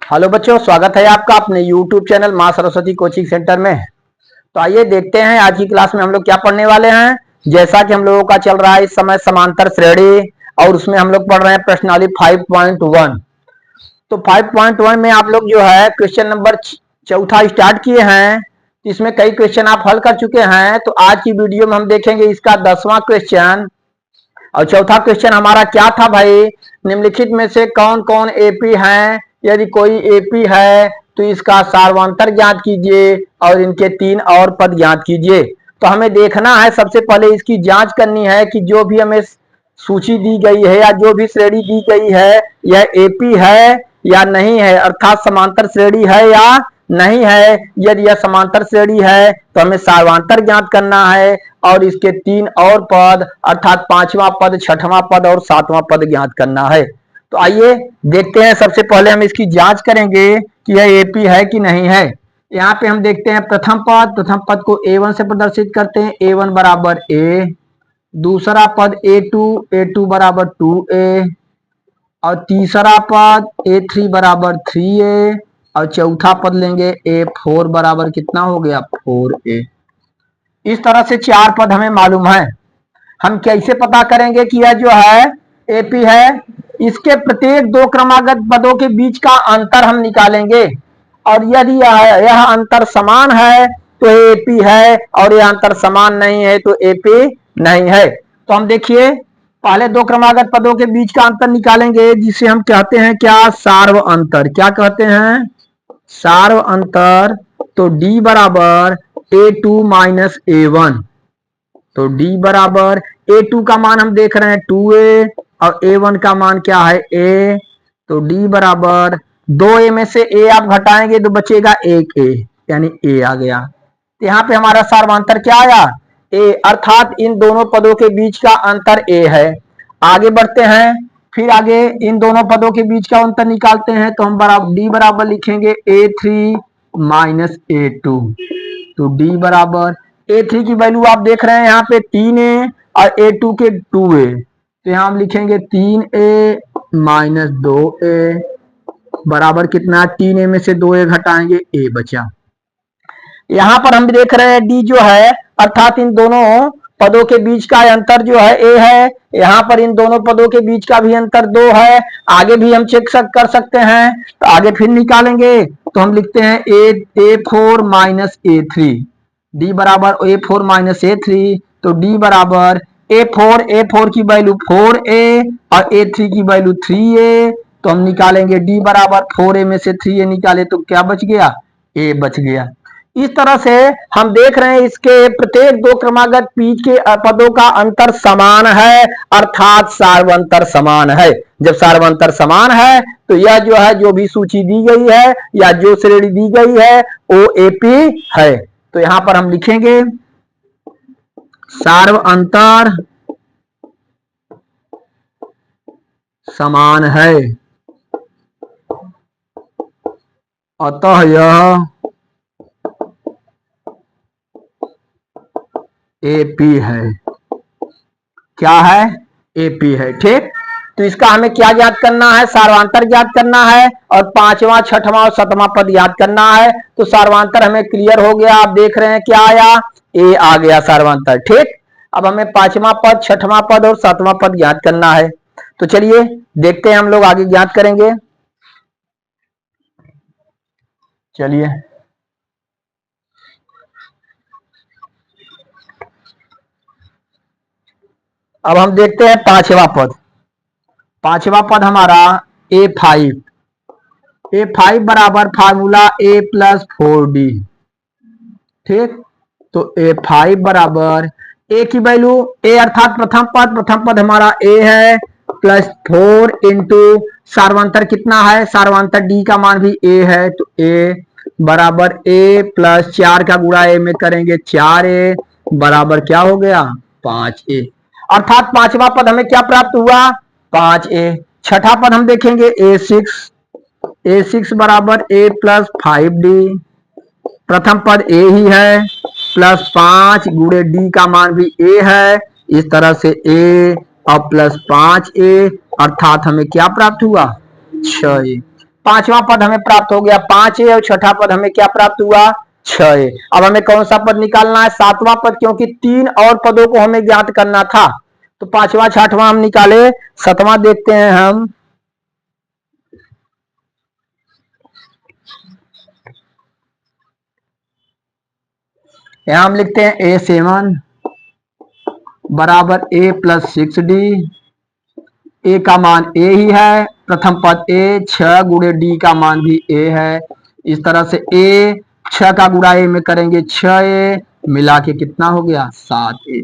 Hello बच्चों, स्वागत है आपका अपने YouTube चैनल मां सरस्वती कोचिंग सेंटर में। तो आइए देखते हैं आज की क्लास में हम लोग क्या पढ़ने वाले हैं। जैसा कि हम लोगों का चल रहा है इस समय समांतर श्रेणी, और उसमें हम लोग पढ़ रहे हैं प्रश्नावली 5.1। तो 5.1 में आप लोग जो है क्वेश्चन नंबर चौथा स्टार्ट किए हैं। इसमें कई क्वेश्चन आप हल कर चुके हैं। तो आज की वीडियो में हम देखेंगे इसका 10वां क्वेश्चन। और चौथा क्वेश्चन हमारा क्या था भाई, निम्नलिखित में से कौन कौन एपी हैं। यदि कोई एपी है तो इसका सार्वंतर ज्ञात कीजिए और इनके 3 और पद ज्ञात कीजिए। तो हमें देखना है, सबसे पहले इसकी जांच करनी है कि जो भी हमें सूची दी गई है या जो भी श्रेणी दी गई है यह एपी है या नहीं है, अर्थात समांतर श्रेणी है या नहीं है। यदि यह समांतर श्रेणी है तो हमें सार्वंतर ज्ञात करना है और इसके 3 और पद अर्थात 5वां पद, 6वां पद और 7वां पद ज्ञात करना है। तो आइए देखते हैं। सबसे पहले हम इसकी जांच करेंगे कि यह एपी है कि नहीं है। यहाँ पे हम देखते हैं प्रथम पद को A1 से प्रदर्शित करते हैं। A1 बराबर A। दूसरा पद A2 बराबर 2A। और तीसरा पद A3 बराबर 3A। और चौथा पद लेंगे A4 बराबर कितना हो गया 4A। इस तरह से 4 पद हमें मालूम है। हम कैसे पता करेंगे कि यह जो है एपी है? इसके प्रत्येक 2 क्रमागत पदों के बीच का अंतर हम निकालेंगे, और यदि यह अंतर समान है तो एपी है और यह अंतर समान नहीं है तो एपी नहीं है। तो हम देखिए पहले 2 क्रमागत पदों के बीच का अंतर निकालेंगे, जिसे हम कहते हैं क्या, सार्व अंतर। क्या कहते हैं? सार्व अंतर। तो D बराबर A2 माइनस A1। तो D बराबर A2 का मान हम देख रहे हैं 2A और A1 का मान क्या है A। तो D बराबर 2A में से A आप घटाएंगे तो बचेगा 1A, यानी A आ गया। तो यहाँ पे हमारा सार्वंतर क्या आया? A, अर्थात इन दोनों पदों के बीच का अंतर A है। आगे बढ़ते हैं, फिर आगे इन दोनों पदों के बीच का अंतर निकालते हैं। तो हम D बराबर लिखेंगे A3 माइनस A2। तो D बराबर A3 की वैल्यू आप देख रहे हैं यहाँ पे 3A और A2 के 2A। तो यहाँ हम लिखेंगे 3A माइनस 2A बराबर कितना, 3A में से 2A घटाएंगे A बचा। यहाँ पर हम देख रहे हैं D जो है अर्थात इन दोनों पदों के बीच का अंतर जो है A है। यहाँ पर इन दोनों पदों के बीच का भी अंतर 2 है। आगे भी हम चेक कर सकते हैं, तो आगे फिर निकालेंगे। तो हम लिखते हैं A4 माइनस A3। D बराबर A4 माइनस A3। तो D बराबर A4 की वैल्यू 4A और A3 की वैल्यू 3A। तो हम निकालेंगे D बराबर 4A में से 3A निकाले तो क्या बच गया, A बच गया। इस तरह से हम देख रहे हैं इसके प्रत्येक 2 क्रमागत बीच के पदों का अंतर समान है, अर्थात सार्वंतर समान है। जब सार्वंतर समान है तो यह जो है, जो भी सूची दी गई है या जो श्रेणी दी गई है वो एपी है। तो यहां पर हम लिखेंगे सार्वंतर समान है, अतः यह एपी है। क्या है? एपी है। ठीक, तो इसका हमें क्या ज्ञात करना है, सार्वंतर ज्ञात करना है और 5वां, 6वां और 7वां पद ज्ञात करना है। तो सार्वंतर हमें क्लियर हो गया। आप देख रहे हैं क्या आया, ए आ गया सार्वंतर। ठीक, अब हमें 5वां पद, 6वां पद और 7वां पद ज्ञात करना है। तो चलिए देखते हैं, हम लोग आगे ज्ञात करेंगे। चलिए अब हम देखते हैं 5वां पद। 5वां पद हमारा A5। A5 बराबर फार्मूला A प्लस 4D। ठीक, तो A5 बराबर A की वैल्यू A अर्थात प्रथम पद हमारा A है प्लस 4 इंटू सार्वंतर कितना है, सार्वंतर D का मान भी A है। तो A बराबर A प्लस 4 का गुणा A में करेंगे 4A बराबर क्या हो गया 5A। अर्थात 5वां पद हमें क्या प्राप्त हुआ, 5A। 6ठा पद हम देखेंगे A6 बराबर A प्लस 5D। प्रथम पद A ही है, प्लस 5 गुणे D का मान भी A है। इस तरह से A और प्लस 5A अर्थात हमें क्या प्राप्त हुआ 6A। पांचवा पद हमें प्राप्त हो गया 5a और छठा पद हमें क्या प्राप्त हुआ 6a। अब हमें कौन सा पद निकालना है सातवां पद, क्योंकि 3 और पदों को हमें ज्ञात करना था। तो पांचवा छठवां हम निकाले, सातवां देखते हैं हम। यहां हम लिखते हैं a7 बराबर a प्लस 6d। ए का मान ए ही है, प्रथम पद ए, 6 गुणे डी का मान भी ए है। इस तरह से ए 6 का गुणा ए में करेंगे 6a, मिला के कितना हो गया 7a।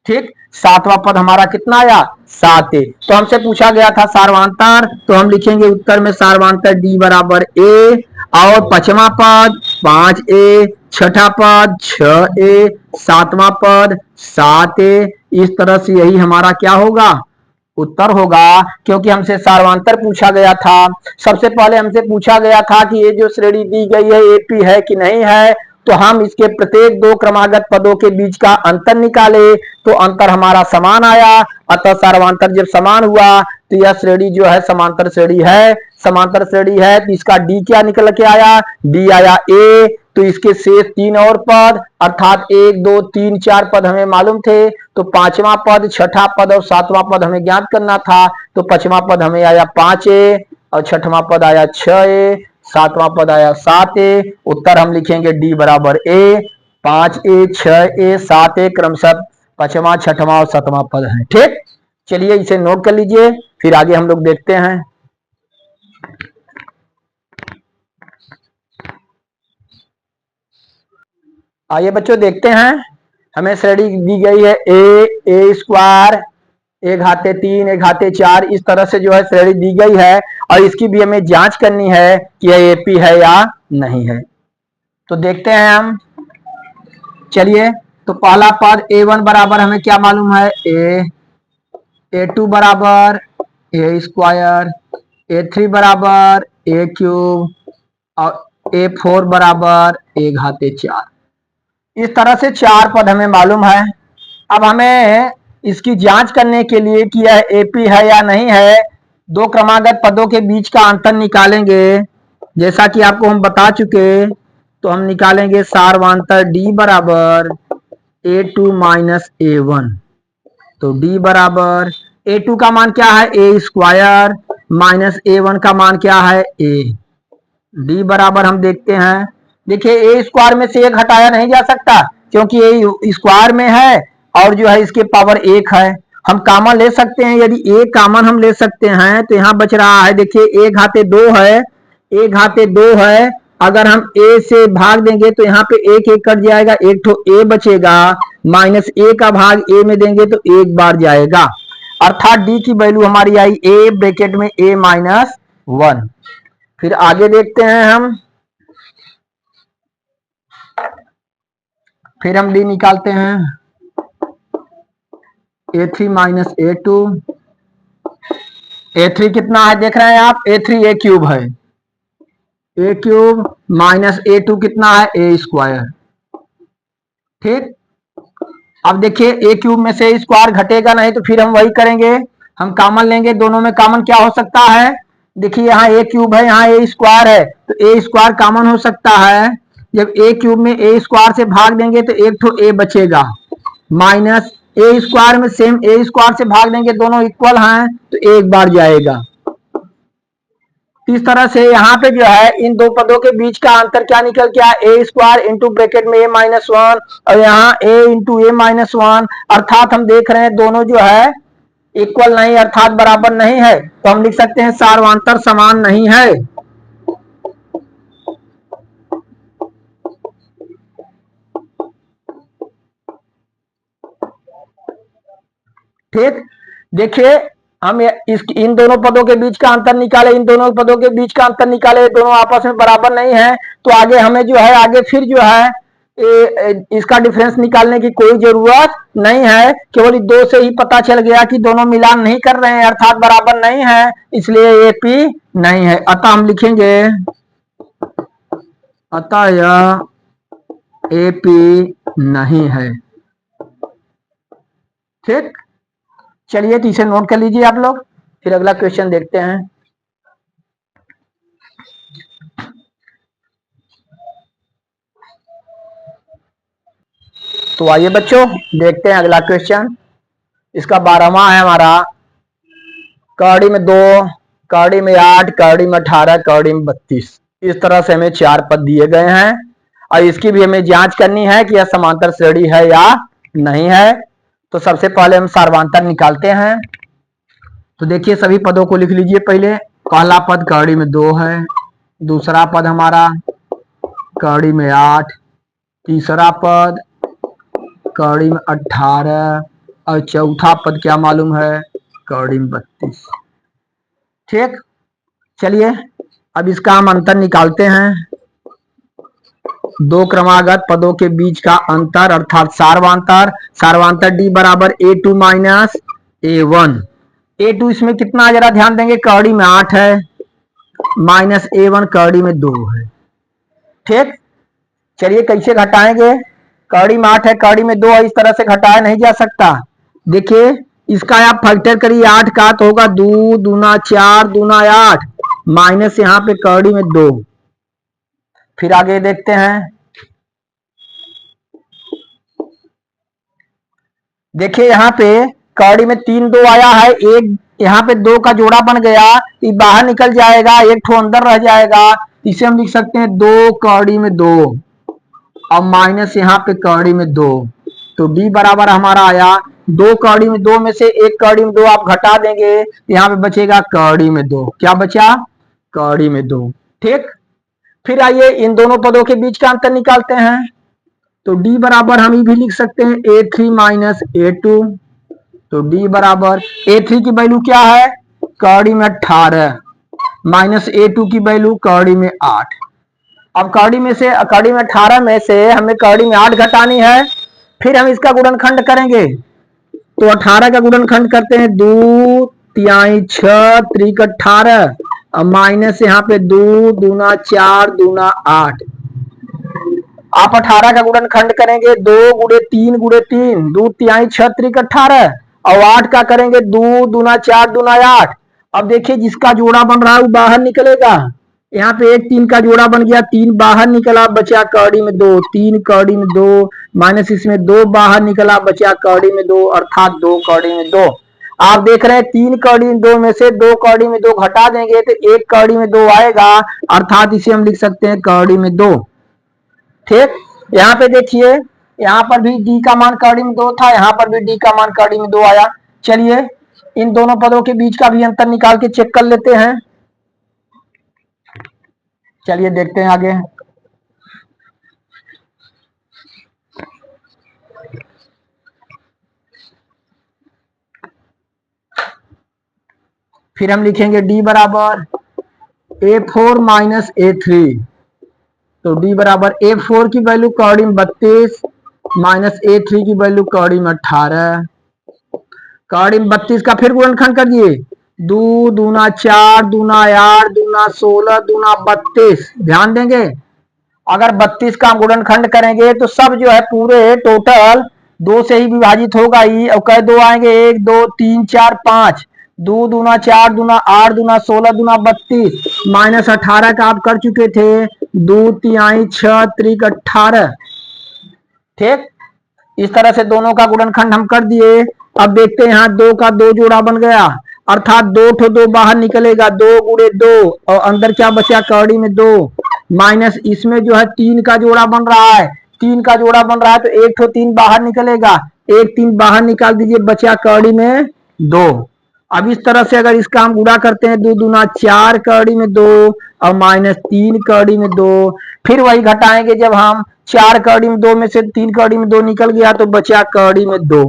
ठीक, सातवां पद हमारा कितना आया 7a। तो हमसे पूछा गया था सार्वधातर, तो हम लिखेंगे उत्तर में सार्वधातर डी बराबर ए। और पांचवा पद 5a, छठा पद 6a, सातवां पद 7a। इस तरह से यही हमारा क्या होगा उत्तर होगा, क्योंकि हमसे सार्वधातर पूछा गया था। सबसे पहले हमसे पूछा गया था कि ये जो श्रेणी दी गई है एपी है कि नहीं है, तो हम इसके प्रत्येक दो क्रमागत पदों के बीच का अंतर निकाले, तो अंतर हमारा समान आया। अतः सार्वधातर जब समान हुआ तो यह श्रेणी जो है समांतर श्रेणी है। समांतर श्रेणी है तो इसका डी क्या निकल के आया, डी आया ए। तो इसके शेष 3 और पद अर्थात 1 2 3 4 पद हमें मालूम थे। तो पांचवा पद, छठा पद और सातवां पद हमें ज्ञात करना था। तो पांचवा पद हमें आया 5a और छठवां पद आया 6a, सातवां पद आया 7a। उत्तर हम लिखेंगे डी बराबर ए। 5a 6a 7a क्रमशः पांचवा छठवां और सातवां पद है। ठीक, चलिए इसे नोट कर लीजिए, फिर आगे हम लोग देखते हैं। आइए बच्चों देखते हैं, हमें श्रेणी दी गई है ए स्क्वायर, ए घाते 3, ए घाते 4, इस तरह से जो है श्रेणी दी गई है। और इसकी भी हमें जांच करनी है कि यह एपी है या नहीं है। तो देखते हैं हम, चलिए। तो पहला पद a1 बराबर हमें क्या मालूम है ए, a2 बराबर ए स्क्वायर, a3 बराबर ए क्यूब और a4 बराबर ए घाते 4। इस तरह से 4 पद हमें मालूम है। अब हमें इसकी जांच करने के लिए कि यह एपी है या नहीं है, दो क्रमागत पदों के बीच का अंतर निकालेंगे। जैसा कि आपको हम बता चुके, तो हम निकालेंगे सार्वधातर डी बराबर a2 माइनस a1। तो डी बराबर a2 का मान क्या है ए स्क्वायर माइनस a1 का मान क्या है ए। डी बराबर हम देखते हैं, देखिए ए स्क्वायर में से एक हटाया नहीं जा सकता, क्योंकि ए स्क्वायर में है और जो है इसके पावर 1 है। हम कॉमन ले सकते हैं, यदि ए कॉमन हम ले सकते हैं तो यहाँ बच रहा है, देखिए ए घाते 2 है, ए घाते 2 है। अगर हम ए से भाग देंगे तो यहाँ पे एक एक कट जाएगा, एक तो ए बचेगा, माइनस ए का भाग ए में देंगे तो एक बार जाएगा। अर्थात डी की वैल्यू हमारी आई ए ब्रैकेट में ए माइनस 1। फिर आगे देखते हैं हम, फिर हम डी निकालते हैं a3 माइनस a2। a3 कितना है देख रहे हैं आप, a3 a क्यूब है, a क्यूब माइनस a2 कितना है ए स्क्वायर। ठीक, अब देखिए ए क्यूब में से स्क्वायर घटेगा नहीं, तो फिर हम वही करेंगे, हम कॉमन लेंगे। दोनों में कॉमन क्या हो सकता है, देखिए यहाँ ए क्यूब है, यहाँ ए स्क्वायर है, तो ए स्क्वायर कॉमन हो सकता है। जब ए क्यूब में ए स्क्वायर से भाग देंगे तो एक तो ए बचेगा, माइनस ए स्क्वायर में सेम ए स्क्वायर से भाग देंगे, दोनों इक्वल हैं तो एक बार जाएगा। इस तरह से यहाँ पे जो है इन दो पदों के बीच का अंतर क्या निकल के आया, ए स्क्वायर इंटू ब्रैकेट में ए माइनस 1 और यहाँ ए इंटू ए माइनस 1। अर्थात हम देख रहे हैं दोनों जो है इक्वल नहीं, अर्थात बराबर नहीं है। तो हम लिख सकते हैं सार्वधातर समान नहीं है। ठीक, देखिए हम इन दोनों पदों के बीच का अंतर निकाले, इन दोनों पदों के बीच का अंतर निकाले, दोनों आपस में बराबर नहीं है। तो आगे हमें जो है आगे फिर जो है इसका डिफरेंस निकालने की कोई जरूरत नहीं है, केवल दो से ही पता चल गया कि दोनों मिलान नहीं कर रहे हैं अर्थात बराबर नहीं है, इसलिए एपी नहीं है। अतः हम लिखेंगे, अतः यह एपी नहीं है। ठीक, चलिए तो इसे नोट कर लीजिए आप लोग, फिर अगला क्वेश्चन देखते हैं। तो आइए बच्चों देखते हैं अगला क्वेश्चन। इसका 12वां है हमारा, कौड़ी में 2, कौड़ी में 8, कौड़ी में 18, कौड़ी में 32। इस तरह से हमें 4 पद दिए गए हैं और इसकी भी हमें जांच करनी है कि यह समांतर श्रेणी है या नहीं है। तो सबसे पहले हम सार्वधातुक निकालते हैं। तो देखिए सभी पदों को लिख लीजिए। पहले पहला पद कौड़ी में 2 है, दूसरा पद हमारा कौड़ी में 8, तीसरा पद कौड़ी में 18 और चौथा पद क्या मालूम है, कौड़ी में 32। ठीक, चलिए अब इसका हम अंतर निकालते हैं। दो क्रमागत पदों के बीच का अंतर अर्थात सार्वधातुक। सार्वधातुक d बराबर a2 माइनस a1। a2 इसमें कितना जरा ध्यान देंगे, कौड़ी में 8 है, माइनस a1 कौड़ी में 2 है। ठीक, चलिए कैसे घटाएंगे, कौड़ी में 8 है, कौड़ी में 2 है, इस तरह से घटाया नहीं जा सकता। देखिए इसका आप फैक्टर करिए 8 का तो होगा 2 दूना 4 दूना 8 माइनस यहाँ पे कौड़ी में 2। फिर आगे देखते हैं। देखिए यहाँ पे कौड़ी में 3 2 आया है, एक यहाँ पे 2 का जोड़ा बन गया, ये बाहर निकल जाएगा, एक ठो अंदर रह जाएगा। इसे हम लिख सकते हैं 2 कौड़ी में 2 और माइनस यहाँ पे कौड़ी में 2। तो d बराबर हमारा आया 2 कौड़ी में 2 में से 1 कौड़ी में 2 आप घटा देंगे, यहाँ पे बचेगा कौड़ी में 2। क्या बचा, कौड़ी में 2। ठीक, फिर आइए इन दोनों पदों के बीच का अंतर निकालते हैं। तो d बराबर हम ये भी लिख सकते हैं a3 माइनस a2। तो d बराबर a3 की वैल्यू क्या है, कौड़ी में 18 माइनस a2 की वैल्यू कौड़ी में 8। अब कौड़ी में 18 में से हमें कौड़ी में 8 घटानी है, फिर हम इसका गुणनखंड करेंगे। तो 18 का गुणनखंड करते हैं, 2 तिहाई 6 त्रिक 18 और माइनस यहाँ पे 2 दूना 4 दूना 8। आप 18 का गुणनखंड करेंगे 2 गुणे 3 गुणे 3, 2 तिहाई 6 त्रिक 18 और 8 का करेंगे 2 दूना 4 दूना 8। अब देखिए जिसका जोड़ा बन रहा है वो बाहर निकलेगा, यहाँ पे 1 3 का जोड़ा बन गया, 3 बाहर निकला, बचा कौड़ी में 2, 3 कौड़ी में 2 माइनस इसमें 2 बाहर निकला, बचा कौड़ी में 2 अर्थात 2 कौड़ी में 2। आप देख रहे हैं 3 कौड़ी में 2 में से 2 कौड़ी में 2 घटा देंगे तो 1 कौड़ी में 2 आएगा, अर्थात इसे हम लिख सकते हैं कौड़ी में 2। ठीक, यहाँ पे देखिए यहाँ पर भी d का मान कौड़ी में 2 था, यहाँ पर भी d का मान कौड़ी में 2 आया। चलिए इन दोनों पदों के बीच का भी अंतर निकाल के चेक कर लेते हैं। चलिए देखते हैं आगे। फिर हम लिखेंगे d बराबर a4 माइनस a3। तो d बराबर a4 की वैल्यू कौड़ी में 32 माइनस a3 की वैल्यू कौड़ी में 18। कौड़ी में 32 का फिर गुणनखंड कर दिए, 2 दूना 4 दूना 8 दूना 16 दूना 32। ध्यान देंगे अगर 32 का हम गुणनखंड करेंगे तो सब जो है पूरे टोटल 2 से ही विभाजित होगा ही, और कई 2 आएंगे 1 2 3 4 5, 2 दूना 4 दूना 8 दूना 16 दूना 32 माइनस 18 का आप कर चुके थे, 2 तिहाई 6 त्रिक 18। ठीक, इस तरह से दोनों का गुणनखंड हम कर दिए। अब देखते हैं यहाँ 2 का 2 जोड़ा बन गया, अर्थात 2 ठो 2 बाहर निकलेगा, 2 गुणे 2 और अंदर क्या बचा कौड़ी में 2 माइनस इसमें जो है 3 का जोड़ा बन रहा है, 3 का जोड़ा बन रहा है तो 1 ठो 3 बाहर निकलेगा, 1 3 बाहर निकाल दीजिए, बचा कौड़ी में 2। अब इस तरह से अगर इसका हम गुणा करते हैं 2 दूना 4 कौड़ी में 2 और माइनस 3 कौड़ी में 2, फिर वही घटाएंगे जब हम 4 कौड़ी में 2 में से 3 कौड़ी में 2 निकल गया तो बचा कौड़ी में 2।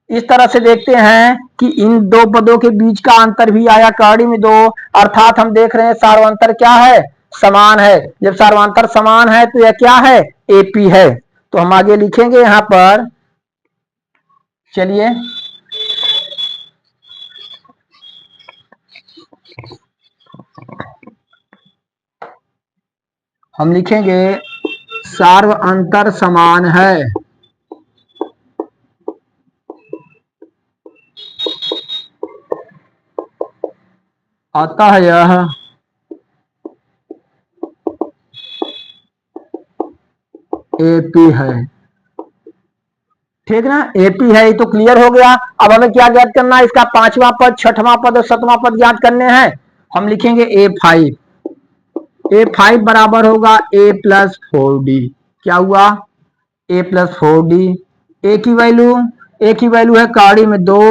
इस तरह से देखते हैं कि इन दो पदों के बीच का अंतर भी आया कौड़ी में 2, अर्थात हम देख रहे हैं सार्वंतर क्या है, समान है। जब सार्वंतर समान है तो यह क्या है, एपी है। तो हम आगे लिखेंगे यहां पर, चलिए हम लिखेंगे सार्वंतर समान है, अतः यह एपी है। ठीक ना, एपी है, ये तो क्लियर हो गया। अब हमें क्या ज्ञात करना है, इसका पांचवा पद, छठवां पद और सतवां पद ज्ञात करने हैं। हम लिखेंगे ए फाइव बराबर होगा ए प्लस 4d। क्या हुआ, ए प्लस 4d। ए की वैल्यू है कौड़ी में 2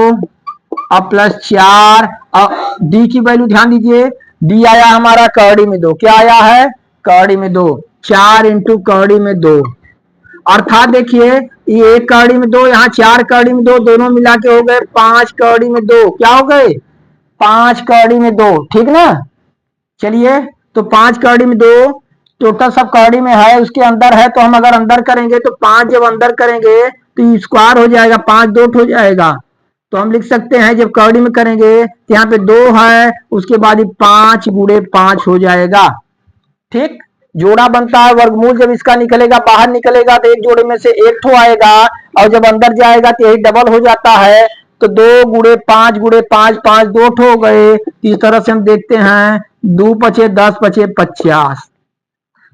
और प्लस 4, और डी की वैल्यू ध्यान दीजिए, डी आया हमारा कौड़ी में 2। क्या आया है, कौड़ी में 2, 4 इंटू कौड़ी में 2, अर्थात देखिए ये एक कौड़ी में 2, यहाँ 4 कौड़ी में 2, दोनों मिला के हो गए 5 कौड़ी में 2। क्या हो गए, 5 कौड़ी में 2। ठीक ना, चलिए तो 5 कौड़ी में 2 टोटल सब कौड़ी में है, उसके अंदर है, तो हम अगर अंदर करेंगे तो 5 जब अंदर करेंगे तो स्क्वायर हो जाएगा, 5 2 हो जाएगा। तो हम लिख सकते हैं जब कौड़ी में करेंगे तो यहाँ पे 2 है, उसके बाद 5 गुणे 5 हो जाएगा। ठीक, जोड़ा बनता है, वर्गमूल जब इसका निकलेगा बाहर निकलेगा तो एक जोड़े में से एक ठो आएगा, और जब अंदर जाएगा तो यही डबल हो जाता है। तो 2 गुणे 5 गुणे 5, 5 2 ठो हो गए। इस तरह से हम देखते हैं 2 पचे 10 पचे 50।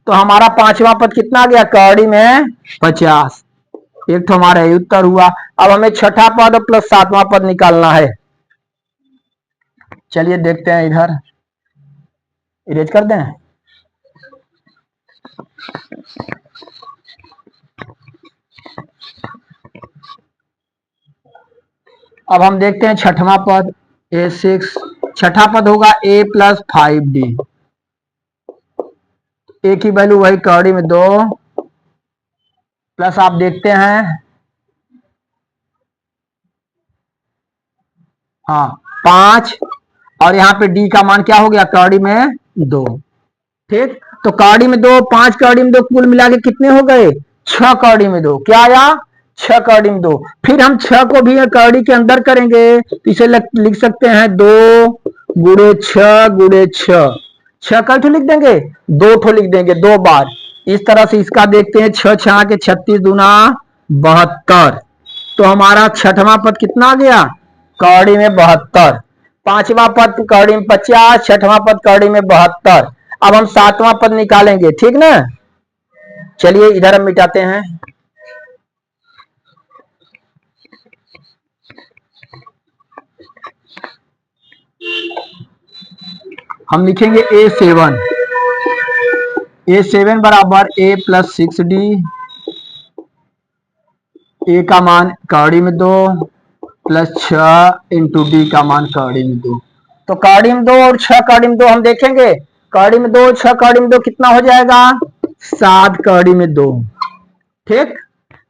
तो हमारा पांचवा पद कितना आ गया, कौड़ी में 50। एक तो हमारा यही उत्तर हुआ। अब हमें छठा पद प्लस सातवां पद निकालना है। चलिए देखते हैं, इधर इरेज कर दें। अब हम देखते हैं छठवां पद, A6। छठा पद होगा a प्लस 5d। ए की वैल्यू वही कौड़ी में 2 प्लस आप देखते हैं, हाँ 5, और यहाँ पे डी का मान क्या हो गया, कौड़ी में 2। ठीक, तो कौड़ी में 2, 5 कौड़ी में 2, कुल मिला के कितने हो गए, 6 कौड़ी में 2। क्या आया, 6 कौड़ी में 2। फिर हम 6 को भी कौड़ी के अंदर करेंगे तो इसे लिख सकते हैं 2 गुणे 6 गुणे 6। 6 कल ठो लिख देंगे, 2 ठो लिख देंगे 2 बार। इस तरह से इसका देखते हैं, 6 6 के 36 दूना 72। तो हमारा छठवां पद कितना आ गया, कौड़ी में 72। पांचवा पद कौड़ी में 50, छठवां पद कौड़ी में 72। अब हम सातवां पद निकालेंगे, ठीक ना। चलिए इधर हम मिटाते हैं। हम लिखेंगे A7 बराबर a प्लस 6d। ए का मान कौड़ी में 2 प्लस 6 इंटू डी का मान कौड़ी में 2। तो कौड़ी में 2 और 6 कौड़ी में 2 हम देखेंगे, कौड़ी में 2 6 कौड़ी में 2 कितना हो जाएगा, 7 कौड़ी में 2। ठीक,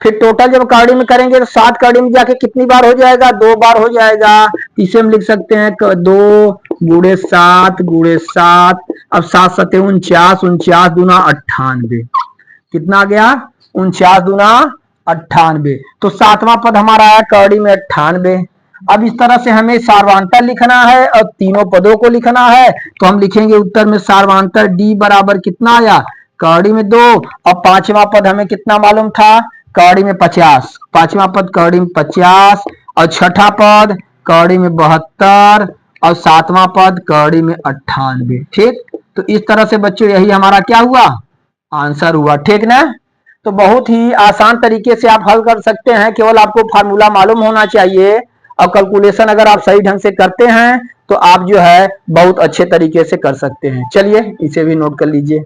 फिर टोटल जब कौड़ी में करेंगे तो 7 कौड़ी में जाके कितनी बार हो जाएगा, 2 बार हो जाएगा। इसे हम लिख सकते हैं 2 गुणे 7 गुणे 7। अब 7 सते 49, 49 दूना 98। कितना आ गया, 49 दूना 98। तो सातवां पद हमारा आया कौड़ी में 98। अब इस तरह से हमें सार्वधातुक लिखना है और तीनों पदों को लिखना है। तो हम लिखेंगे उत्तर में सार्वधातुक डी बराबर कितना आया, कौड़ी में 2, और पांचवा पद हमें कितना मालूम था, कौड़ी में 50। पांचवा पद कौड़ी में 50, और छठा पद कौड़ी में 72, और सातवां पद कौड़ी में 98। ठीक, तो इस तरह से बच्चों यही हमारा क्या हुआ, आंसर हुआ। ठीक ना, तो बहुत ही आसान तरीके से आप हल कर सकते हैं, केवल आपको फार्मूला मालूम होना चाहिए, और कैलकुलेशन अगर आप सही ढंग से करते हैं तो आप जो है बहुत अच्छे तरीके से कर सकते हैं। चलिए इसे भी नोट कर लीजिए।